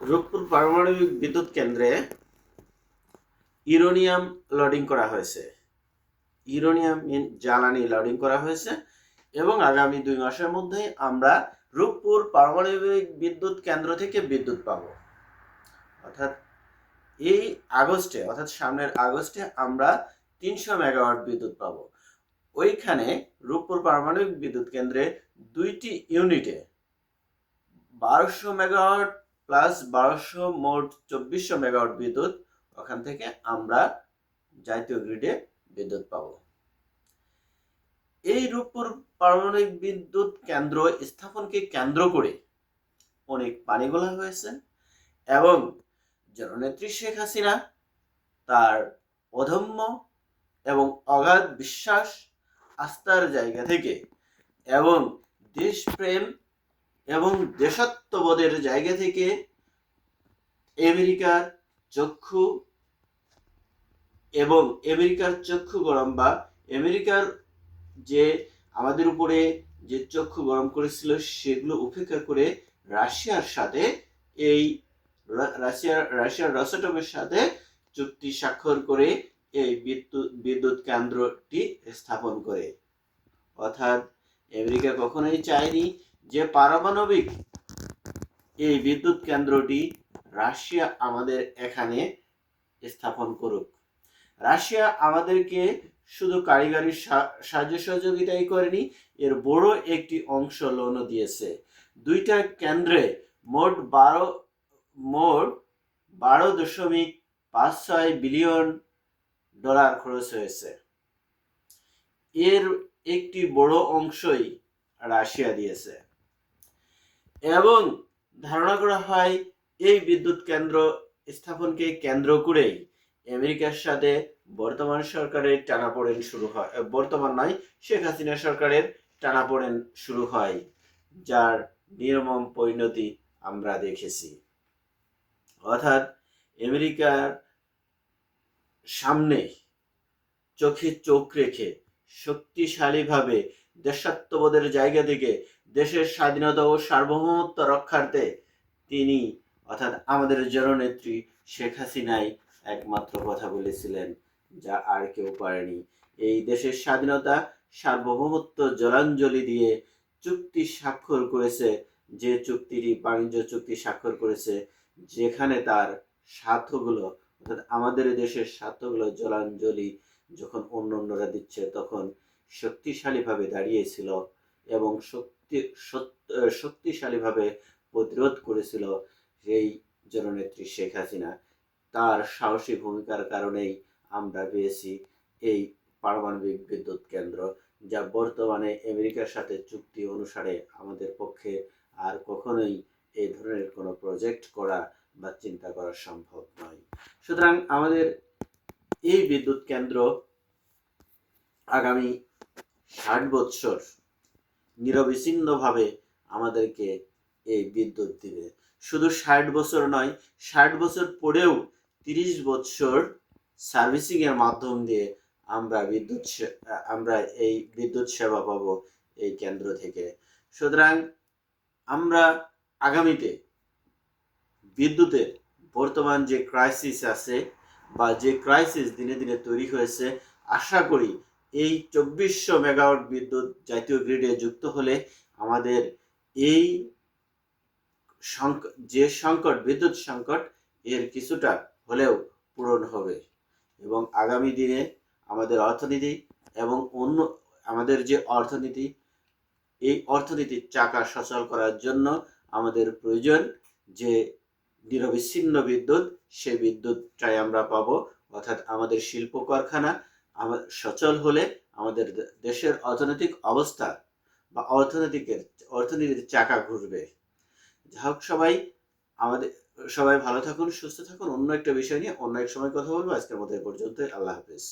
রূপপুর পারমাণবিক বিদ্যুৎ কেন্দ্রে ইউরেনিয়াম লোডিং করা হয়েছে। ইউরেনিয়াম জ্বালানি লোডিং করা হয়েছে এবং আগামী 2 মাসের মধ্যে আমরা রূপপুর পারমাণবিক বিদ্যুৎ কেন্দ্র থেকে বিদ্যুৎ পাব। অর্থাৎ এই আগস্টে, অর্থাৎ সামনের আগস্টে আমরা 300 মেগাওয়াট বিদ্যুৎ পাব। ওইখানে রূপপুর পারমাণবিক বিদ্যুৎ কেন্দ্রে 2টি ইউনিটে 1200 মেগাওয়াট প্লাস 1200 মোট 2400 মেগাওয়াট বিদ্যুৎ ওখান থেকে আমরা জাতীয় গ্রিডে বিদ্যুৎ পাব। এই রূপপুর পারমাণবিক বিদ্যুৎ কেন্দ্র স্থাপনকে কেন্দ্র করে অনেক পানিগোলা হয়েছে এবং জননেত্রী শেখ হাসিনা তার অদম্য এবং অগাধ বিশ্বাস আস্থার জায়গা থেকে এবং দেশপ্রেম এবং দেশাত্মবোধের জায়গা থেকে আমেরিকার চক্ষু গরম বা আমেরিকার যে আমাদের উপরে যে চক্ষু গরম করেছিল সেগুলো উপেক্ষা করে রাশিয়ার সাথে রাশিয়ার রসটমের সাথে চুক্তি স্বাক্ষর করে এই বিদ্যুৎ কেন্দ্রটি স্থাপন করে। অর্থাৎ আমেরিকা কখনোই চায়নি যে পারমাণবিক এই বিদ্যুৎ কেন্দ্রটি রাশিয়া আমাদের এখানে স্থাপন করুক। রাশিয়া আমাদেরকে শুধু কারিগরি সাহায্য সহযোগিতাই করেনি, এর বড় একটি অংশ লোনও দিয়েছে। 2টা কেন্দ্রে মোট 12.56 বিলিয়ন ডলার খরচ হয়েছে। এর একটি বড় অংশই রাশিয়া দিয়েছে এবং ধারণা করা হয় এই বিদ্যুৎ কেন্দ্র স্থাপনকে কেন্দ্র করেই আমেরিকার সাথে বর্তমান সরকারের টানাপোড়েন শুরু হয়। বর্তমান নয়, শেখ হাসিনা সরকারের টানাপোড়েন শুরু হয়, যার নির্মম পরিণতি আমরা দেখেছি। অর্থাৎ আমেরিকার সামনে চোখে চোখ রেখে শক্তিশালীভাবে দেশাত্মবোধের জায়গা থেকে দেশের স্বাধীনতা ও সার্বভৌমত্ব রক্ষার্থে তিনি অর্থাৎ আমাদের জননেত্রী শেখ হাসিনাই একমাত্র কথা বলেছিলেন, যা আর কেউ পারেনি। এই দেশের স্বাধীনতা সার্বভৌমত্ব জলাঞ্জলি দিয়ে চুক্তি স্বাক্ষর করেছে, যে চুক্তিটি বাণিজ্য চুক্তি স্বাক্ষর করেছে, যেখানে তার স্বার্থগুলো অর্থাৎ আমাদের দেশের স্বার্থগুলো জলাঞ্জলি যখন অন্যরা দিচ্ছে তখন শক্তিশালীভাবে দাঁড়িয়েছিল এবং শক্তিশালীভাবে প্রতিরোধ করেছিল সেই জননেত্রী শেখ হাসিনা। তার সাহসী ভূমিকার কারণেই আমরা পেয়েছি এই পারমাণবিক বিদ্যুৎ কেন্দ্র, যা বর্তমানে আমেরিকার সাথে চুক্তি অনুসারে আমাদের পক্ষে আর কখনোই এই ধরনের কোনো প্রজেক্ট করা বা চিন্তা করা সম্ভব নয়। সুতরাং আমাদের এই বিদ্যুৎ কেন্দ্র আগামী 60 বছর নিরবিচ্ছিন্নভাবে আমাদেরকে এই বিদ্যুৎ দিবে। শুধু 60 বছর নয়, 60 বছর পরেও 30 বছর সার্ভিসিং এর মাধ্যম দিয়ে আমরা এই বিদ্যুৎ সেবা পাবো এই কেন্দ্র থেকে। সুতরাং আমরা আগামীতে বিদ্যুতের বর্তমান যে ক্রাইসিস আছে বা যে ক্রাইসিস দিনে দিনে তৈরি হয়েছে, আশা করি এই 2400 মেগাওয়াট বিদ্যুৎ জাতীয় গ্রিডে যুক্ত হলে আমাদের এই যে সংকট, বিদ্যুৎ সংকট, এর কিছুটা হলেও পূরণ হবে এবং আগামী দিনে আমাদের অর্থনীতি এবং আমাদের যে অর্থনীতি, এই অর্থনীতির চাকা সচল করার জন্য আমাদের প্রয়োজন যে নিরবিচ্ছিন্ন বিদ্যুৎ, সেই বিদ্যুৎটাই আমরা পাবো। অর্থাৎ আমাদের শিল্প কারখানা সচল হলে আমাদের দেশের অর্থনৈতিক অবস্থা বা অর্থনীতির চাকা ঘুরবে। যাই হোক, সবাই ভালো থাকুন, সুস্থ থাকুন। অন্য একটা বিষয় নিয়ে অন্য এক সময় কথা বলবো। আজকের মতো এ পর্যন্ত। আল্লাহ হাফেজ।